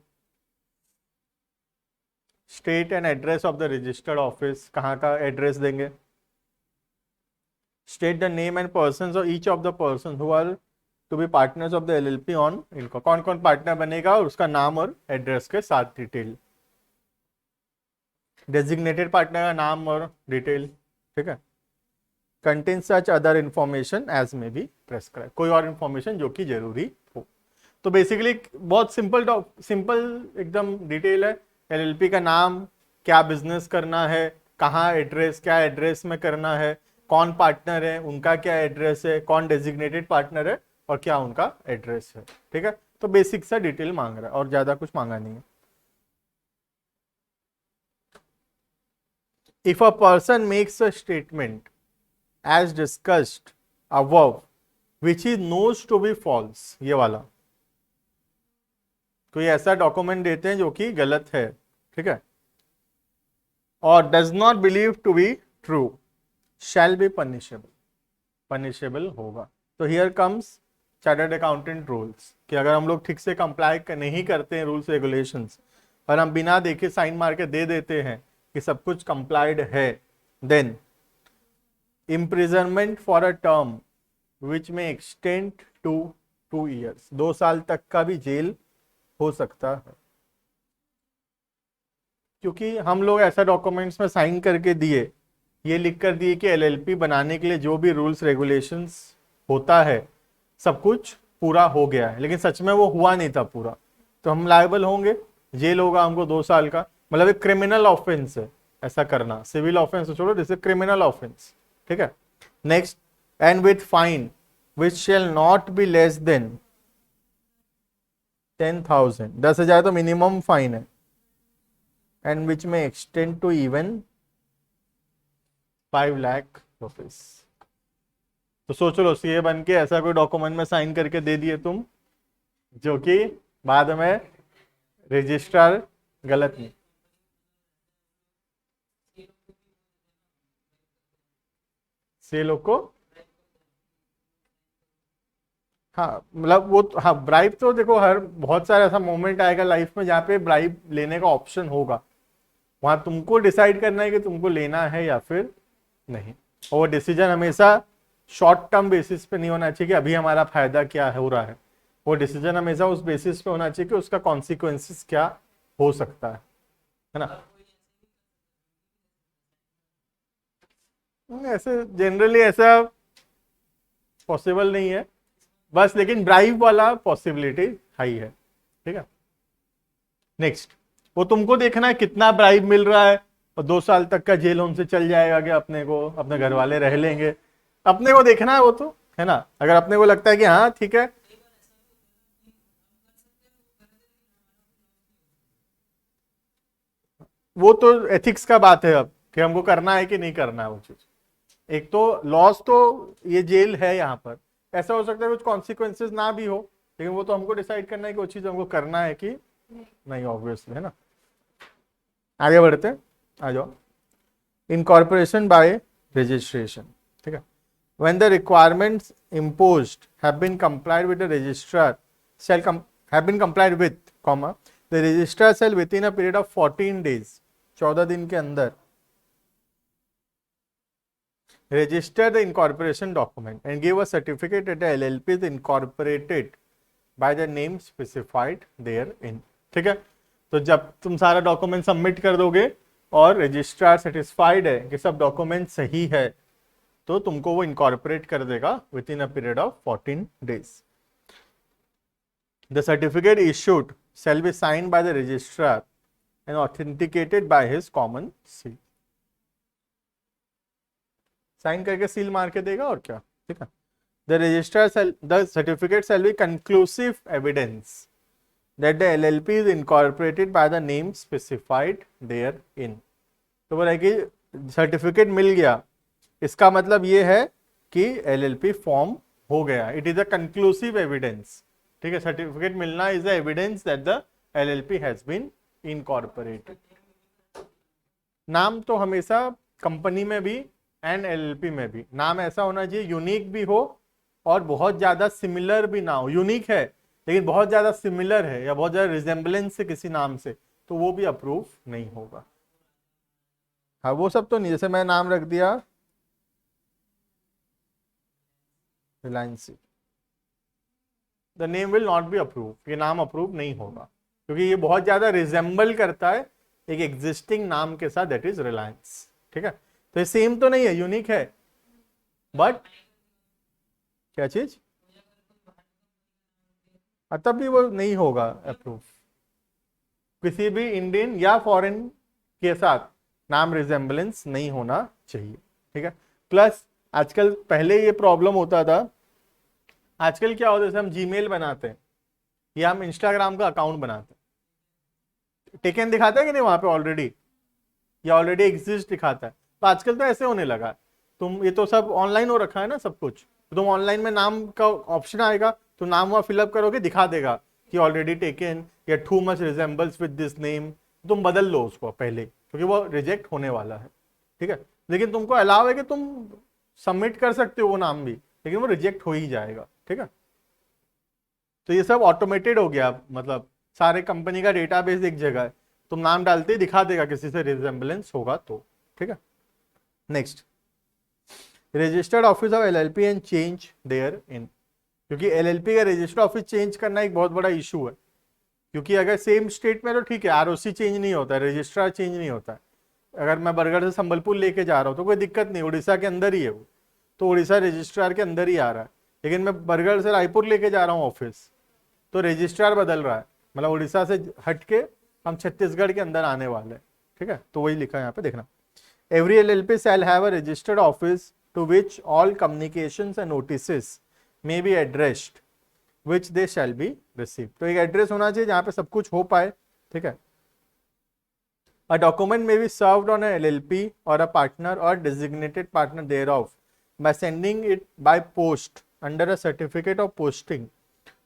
State and address of the registered office, कहाँ का एड्रेस देंगे। State the name and person of each of the person who are to be partners of the LLP on, इनको कौन कौन पार्टनर बनेगा और उसका नाम और एड्रेस के साथ डिटेल। डेजिग्नेटेड पार्टनर का नाम और डिटेल, ठीक है। Contain such other information as may be prescribe, कोई और इंफॉर्मेशन जो कि जरूरी हो। तो बेसिकली बहुत सिंपल एकदम डिटेल है। एलएलपी का नाम, क्या बिजनेस करना है, कहाँ एड्रेस, क्या एड्रेस में करना है, कौन पार्टनर है, उनका क्या एड्रेस है, कौन डेजिग्नेटेड पार्टनर है और क्या उनका एड्रेस है, ठीक है। तो बेसिक सा डिटेल मांग रहा है और ज्यादा कुछ मांगा नहीं है। If a person makes a statement as discussed above which he knows to be false, ये वाला कोई ऐसा डॉक्यूमेंट देते हैं जो कि गलत है, ठीक है, और does not believe to be true shall be punishable होगा। तो here comes chartered accountant rules कि अगर हम लोग ठीक से कंप्लाई नहीं करते हैं रूल्स रेगुलेशंस और हम बिना देखे साइन मार के दे देते हैं कि सब कुछ कंप्लाइड है, then imprisonment for a term which may extend to 2 years, 2 साल तक का भी जेल हो सकता है। क्योंकि हम लोग ऐसा डॉक्यूमेंट्स में साइन करके दिए, ये लिख कर दिए कि एलएलपी बनाने के लिए जो भी रूल्स रेगुलेशंस होता है सब कुछ पूरा हो गया है, लेकिन सच में वो हुआ नहीं था पूरा, तो हम लायबल होंगे, जेल होगा हमको 2 साल का। मतलब एक क्रिमिनल ऑफेंस है ऐसा करना, सिविल ऑफेंस तो छोड़ो, दिस इज क्रिमिनल ऑफेंस, ठीक है। Next, and with fine which shall not be less than 10,000, 10,000 तो मिनिमम फाइन है, and which may extend to even 5 lakh rupees. तो सोच लो सीए बन के ऐसा कोई डॉक्यूमेंट में साइन करके दे दिए तुम जो कि बाद में रजिस्ट्रार गलत नहीं, से लोग को, हाँ मतलब वो, हाँ ब्राइब तो देखो हर बहुत सारा ऐसा मोमेंट आएगा लाइफ में जहाँ पे ब्राइब लेने का ऑप्शन होगा, वहां तुमको डिसाइड करना है कि तुमको लेना है या फिर नहीं। और वो डिसीजन हमेशा शॉर्ट टर्म बेसिस पे नहीं होना चाहिए कि अभी हमारा फायदा क्या हो रहा है, वो डिसीजन हमेशा उस बेसिस पे होना चाहिए कि उसका कॉन्सिक्वेंसेस क्या हो सकता है ना। ऐसे जनरली ऐसा पॉसिबल नहीं है बस, लेकिन ब्राइब वाला पॉसिबिलिटी हाई है, ठीक है। नेक्स्ट, वो तुमको देखना है कितना ब्राइब मिल रहा है, और 2 साल तक का जेल उनसे चल जाएगा कि अपने को अपने घर वाले रह लेंगे, अपने को देखना है वो तो, है ना। अगर अपने को लगता है कि हाँ ठीक है, वो तो एथिक्स का बात है अब कि हमको करना है कि नहीं करना है वो चीज। एक तो लॉस तो ये जेल है यहाँ पर, ऐसा हो सकता है कुछ कॉन्सिक्वेंसेज ना भी हो, लेकिन वो तो हमको डिसाइड करना है कि वो चीज हमको करना है कि नहीं, ऑब्वियसली, है ना। आगे बढ़ते हैं, आ जाओ। इनकॉर्पोरेशन बाय रजिस्ट्रेशन, ठीक है। When the requirements imposed have been complied with, the registrar shall have been complied with, comma, the registrar shall within a period of 14 days, 14 दिन के अंदर, register the incorporation document and give a certificate that the LLP is incorporated by the name specified therein, ठीक है। तो जब तुम सारा डॉक्यूमेंट सबमिट कर दोगे और रजिस्ट्रार सेटिस्फाइड है कि सब डॉक्यूमेंट सही है, तो तुमको वो इनकॉर्पोरेट कर देगा with in a period of 14 days. The certificate issued shall be signed by the registrar and authenticated by his common seal, sign करके सील मार के देगा और क्या, ठीक है। The registrar the certificate shall be conclusive evidence that the LLP is incorporated by the name specified therein। तो बोला कि सर्टिफिकेट मिल गया, इसका मतलब ये है कि एलएलपी फॉर्म हो गया, it is a conclusive evidence, ठीक है। सर्टिफिकेट मिलना is a evidence that the LLP has been incorporated. नाम तो हमेशा कंपनी में भी एंड एलएलपी में भी नाम ऐसा होना चाहिए यूनिक भी हो और बहुत ज्यादा सिमिलर भी ना हो। यूनिक है लेकिन बहुत ज्यादा सिमिलर है या बहुत ज्यादा रिजेम्बलेंस से किसी नाम से, तो वो भी अप्रूव नहीं होगा। हाँ वो सब तो नहीं, जैसे मैं नाम रख दिया Reliance, the name will not be approve, ये नाम अप्रूव नहीं होगा क्योंकि ये बहुत ज्यादा रिजेंबल करता है एक एग्जिस्टिंग नाम के साथ, दैट इज रिलायंस, ठीक है। तो ये सेम तो नहीं है, यूनिक है, बट क्या चीज, तब भी वो नहीं होगा अप्रूव। किसी भी इंडियन या फॉरेन के साथ नाम रिजेंबलेंस नहीं होना चाहिए, ठीक है। प्लस आजकल, पहले ये प्रॉब्लम होता था, आजकल क्या होता है, जैसे हम जीमेल बनाते हैं या हम इंस्टाग्राम का अकाउंट बनाते हैं, टेकन दिखाता है कि नहीं वहां पे ऑलरेडी, या ऑलरेडी एग्जिस्ट दिखाता है। तो आजकल तो ऐसे होने लगा, तुम ये तो सब ऑनलाइन हो रखा है ना सब कुछ, तो तुम ऑनलाइन में नाम का ऑप्शन आएगा, तो नाम वहां फिलअप करोगे, दिखा देगा कि ऑलरेडी टेकन या too much resembles with this name, तुम बदल लो उसको पहले क्योंकि वो रिजेक्ट होने वाला है, ठीक है। लेकिन तुमको अलाउ है कि तुम सबमिट कर सकते हो वो नाम भी, लेकिन वो रिजेक्ट हो ही जाएगा, ठीक है। तो ये सब ऑटोमेटेड हो गया, मतलब सारे कंपनी का डेटाबेस एक जगह है, तुम नाम डालते ही दिखा देगा किसी से रिजेंबलेंस होगा तो, ठीक है। Next, registered office of LLP and change therein, क्योंकि एलएलपी का रजिस्टर्ड ऑफिस चेंज करना एक बहुत बड़ा इशू है, क्योंकि अगर सेम स्टेट में तो ठीक है, आरओसी चेंज नहीं होता है, रजिस्ट्रार चेंज नहीं होता है। अगर मैं बरगढ़ से संबलपुर लेके जा रहा हूँ तो कोई दिक्कत नहीं, उड़ीसा के अंदर ही है वो, तो उड़ीसा रजिस्ट्रार के अंदर ही आ रहा है। लेकिन मैं बरगढ़ से रायपुर लेके जा रहा हूँ ऑफिस, तो रजिस्ट्रार बदल रहा है, मतलब उड़ीसा से हट के हम छत्तीसगढ़ के अंदर आने वाले हैं, ठीक है। तो वही लिखा है यहाँ पे, देखना। Every LLP shall have a registered office to which all communications and notices may be addressed which they shall be receive. तो एक एड्रेस होना चाहिए जहाँ पे सब कुछ हो पाए, ठीक है। A document may be served on an LLP or a partner or designated partner thereof by sending it by post under a certificate of posting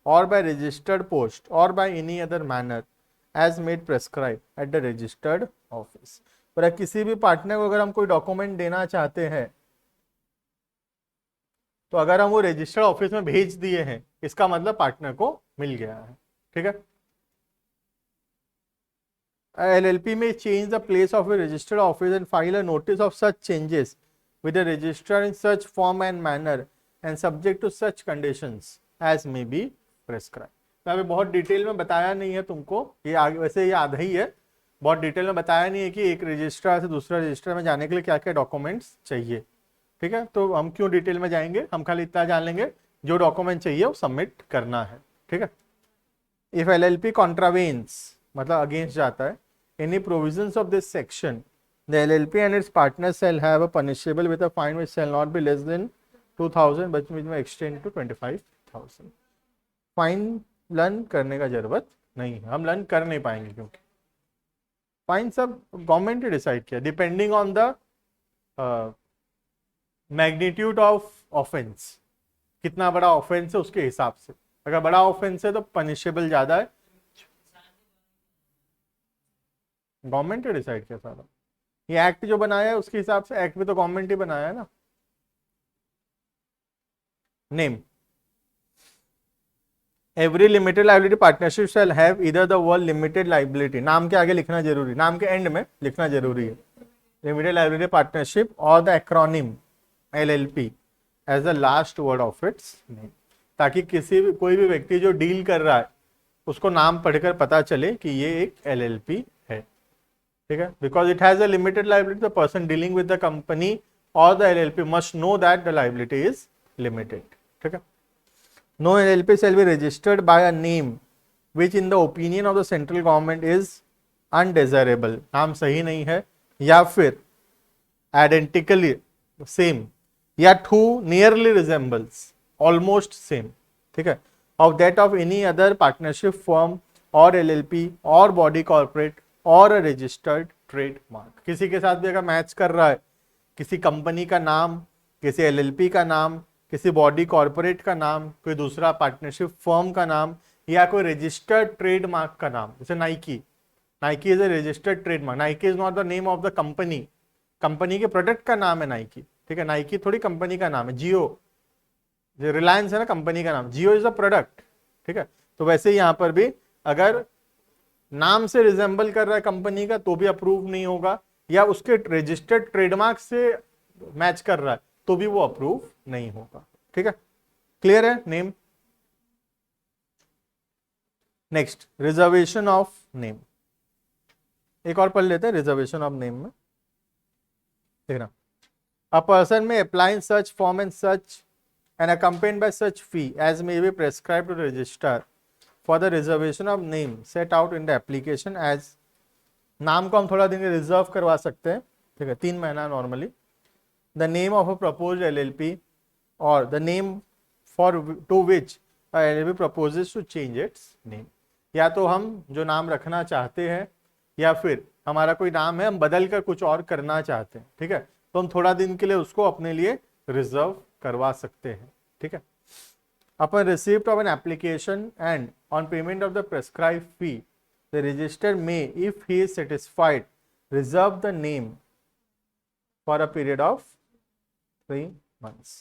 or by registered post or by any other manner as made prescribed at the registered office। पर किसी भी पार्टनर को अगर हम कोई डॉक्यूमेंट देना चाहते हैं तो अगर हम वो रजिस्टर्ड ऑफिस में भेज दिए हैं, इसका मतलब पार्टनर को मिल गया है, ठीक है। LLP may change the place of a registered office and file a notice of such changes with the registrar in such form and manner and subject to such conditions as may be prescribed। तो अभी बहुत डिटेल में बताया नहीं है तुमको, ये आगे वैसे ये आधा ही है, बहुत डिटेल में बताया नहीं है कि एक रजिस्ट्रार से दूसरा रजिस्ट्रार में जाने के लिए क्या क्या डॉक्यूमेंट्स चाहिए, ठीक है। तो हम क्यों डिटेल में जाएंगे, हम खाली इतना जान लेंगे जो डॉक्यूमेंट चाहिए वो सबमिट करना है, ठीक है। इफ LLP कॉन्ट्रावेन्स, मतलब अगेंस्ट जाता है, any provisions of this section, the LLP and its partners shall have a punishable with a fine which shall not be less than 2000 but which may extend to 25,000। Fine learn करने का जरूरत नहीं है, हम लर्न कर नहीं पाएंगे क्योंकि फाइन सब गवर्नमेंट ने डिसाइड किया depending on the magnitude of offence, कितना बड़ा ऑफेंस है उसके हिसाब से। अगर बड़ा ऑफेंस है तो पनिशेबल ज्यादा है। गवर्नमेंट ने डिसाइड किया सारा, ये एक्ट जो बनाया है उसके हिसाब से, एक्ट भी तो गवर्नमेंट ही बनाया है ना। Name, every limited liability partnership shall have इधर द वर्ड लिमिटेड लाइबिलिटी, नाम के आगे लिखना जरूरी, नाम के एंड में लिखना जरूरी है, लिमिटेड लाइबिलिटी पार्टनरशिप और the acronym LLP as the last word of its name, ताकि किसी भी कोई भी व्यक्ति जो डील कर रहा है उसको नाम पढ़कर पता चले कि ये एक LLP है, ठीक है। Because it has a limited liability, the person dealing with the company or the LLP must know that the liability is limited, ठीक है। No LLP shall be registered by a name which in the opinion of the central government is undesirable, नाम सही नहीं है, या फिर identically same या too nearly resembles, almost same, ठीक है, of that of any other partnership firm or LLP or body corporate or a registered trademark। किसी के साथ भी अगर मैच कर रहा है, किसी कंपनी का नाम, किसी LLP का नाम, किसी बॉडी कॉर्पोरेट का नाम, कोई दूसरा पार्टनरशिप फर्म का नाम, या कोई रजिस्टर्ड ट्रेडमार्क का नाम, जैसे Nike, Nike is a registered trademark, Nike is not the name of the company, company के प्रोडक्ट का नाम है नाइकी, ठीक है, नाइकी थोड़ी कंपनी का नाम है। जियो, जो रिलायंस है ना कंपनी का नाम, जियो इज अ प्रोडक्ट, ठीक है। तो वैसे ही यहां पर भी अगर नाम से रिजेंबल कर रहा है कंपनी का तो भी अप्रूव नहीं होगा, या उसके रजिस्टर्ड ट्रेडमार्क से मैच कर रहा है तो भी वो अप्रूव नहीं होगा, ठीक है। क्लियर है name. Next, reservation of name, एक और पढ़ लेते हैं रिजर्वेशन ऑफ नेम में, देखना। अ पर्सन में apply such form and such and accompanied by such fee as may be prescribed to register for the reservation of name set out in the application as, नाम को हम थोड़ा दिन रिजर्व करवा सकते हैं, ठीक है, 3 महीना normally. The name of a proposed LLP or the name for to which a LLP proposes to change its name, या तो हम जो नाम रखना चाहते हैं या फिर हमारा कोई नाम है हम बदल कर कुछ और करना चाहते हैं, ठीक है, तो हम थोड़ा दिन के लिए उसको अपने लिए रिजर्व करवा सकते हैं, ठीक है। Upon receipt of an application and on payment of the prescribed fee, the register may, if he is satisfied, reserve the name for a period of 3 months।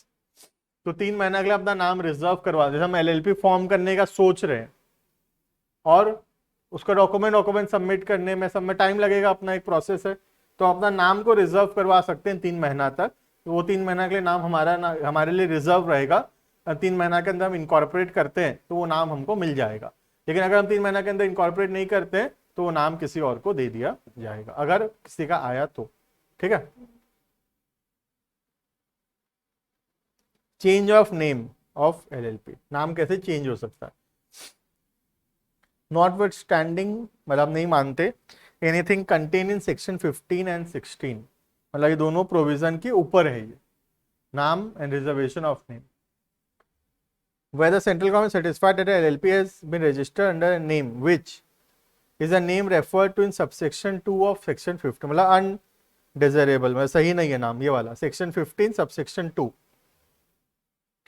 तो 3 महीना के लिए अपना नाम रिजर्व करवा, जैसे हम LLP फॉर्म करने का सोच रहे हैं और उसका डॉक्यूमेंट सबमिट करने में सब में टाइम लगेगा, अपना एक प्रोसेस है, तो अपना नाम को रिजर्व करवा सकते हैं 3 महीना तक। तो वो 3 महीना के लिए नाम हमारे लिए रिजर्व रहेगा, 3 महीना के अंदर हम इनकॉर्पोरेट करते हैं तो वो नाम हमको मिल जाएगा। लेकिन अगर हम 3 महीना के अंदर इनकॉर्पोरेट नहीं करते हैं तो वो नाम किसी और को दे दिया जाएगा, अगर किसी का आया तो, ठीक है। Change of name of LLP, नाम कैसे चेंज हो सकता है। नॉट स्टैंडिंग, मतलब नहीं मानते anything contain in section 15 and 16, मतलब ये दोनों प्रोविजन के ऊपर है ये, नाम and reservation of name. Whether central government satisfied that a LLP has been registered under a name which is a name referred to in subsection 2 of section 15, मतलब undesirable, मतलब सही नहीं है नाम, ये वाला section 15 subsection 2,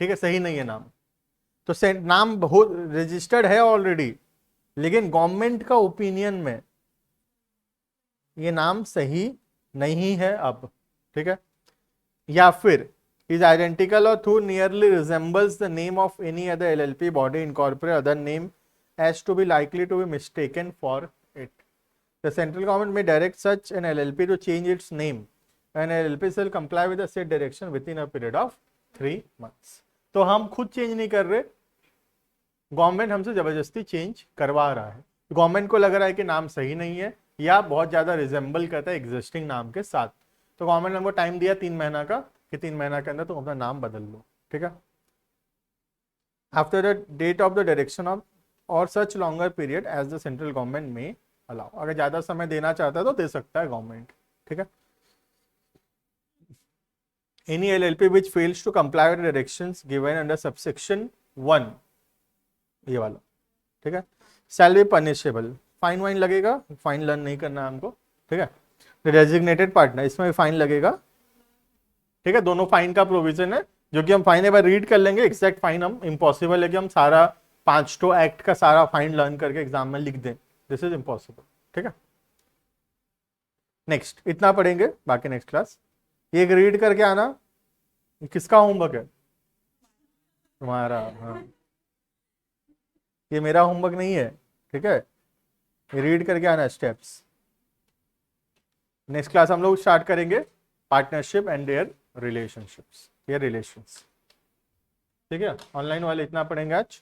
ठीक है, सही नहीं है नाम। तो नाम रजिस्टर्ड है ऑलरेडी, लेकिन गवर्नमेंट का ओपिनियन में ये नाम सही नहीं है अब, ठीक है, या फिर is identical or too nearly resembles the name of any other LLP body incorporate other name as to be likely to be mistaken for it. The central government may direct such an LLP to change its name and LLP shall comply with the said direction within a period of 3 months. तो हम खुद चेंज नहीं कर रहे, गवर्नमेंट हमसे जबरदस्ती चेंज करवा रहा है। गवर्नमेंट को लग रहा है कि नाम सही नहीं है या बहुत ज्यादा रिजेंबल करता है एग्जिस्टिंग नाम के साथ, तो गवर्नमेंट ने हमको टाइम दिया 3 महीना का कि 3 महीना के अंदर तुम अपना नाम बदल लो, ठीक है। After the date of the direction of or such longer period as the central government में अलाउ, अगर ज्यादा समय देना चाहता है तो दे सकता है गवर्नमेंट, ठीक है। Any LLP which fails to comply with directions given under subsection 1, ये वाला, ठीक है, shall be punishable, fine wine लगेगा, फाइन लर्न नहीं करना है हमको, ठीक है। डेजिग्नेटेड पार्टनर, इसमें भी फाइन लगेगा, ठीक है, दोनों फाइन का प्रोविजन है, जो कि हम फाइन एक बार रीड कर लेंगे। एग्जैक्ट फाइन हम इम्पॉसिबल है कि हम सारा 5 तो एक्ट का सारा फाइन लर्न करके एग्जाम में लिख दें, दिस इज इम्पॉसिबल। ठीक है, नेक्स्ट इतना पढ़ेंगे, बाकी नेक्स्ट क्लास। ये रीड करके आना, ये किसका होमवर्क है? तुम्हारा, हाँ, ये मेरा होमवर्क नहीं है। ठीक है, ये रीड करके आना स्टेप्स। नेक्स्ट क्लास हम लोग स्टार्ट करेंगे पार्टनरशिप एंड देयर रिलेशनशिप्स, ये रिलेशंस। ठीक है, ऑनलाइन वाले इतना पढ़ेंगे आज।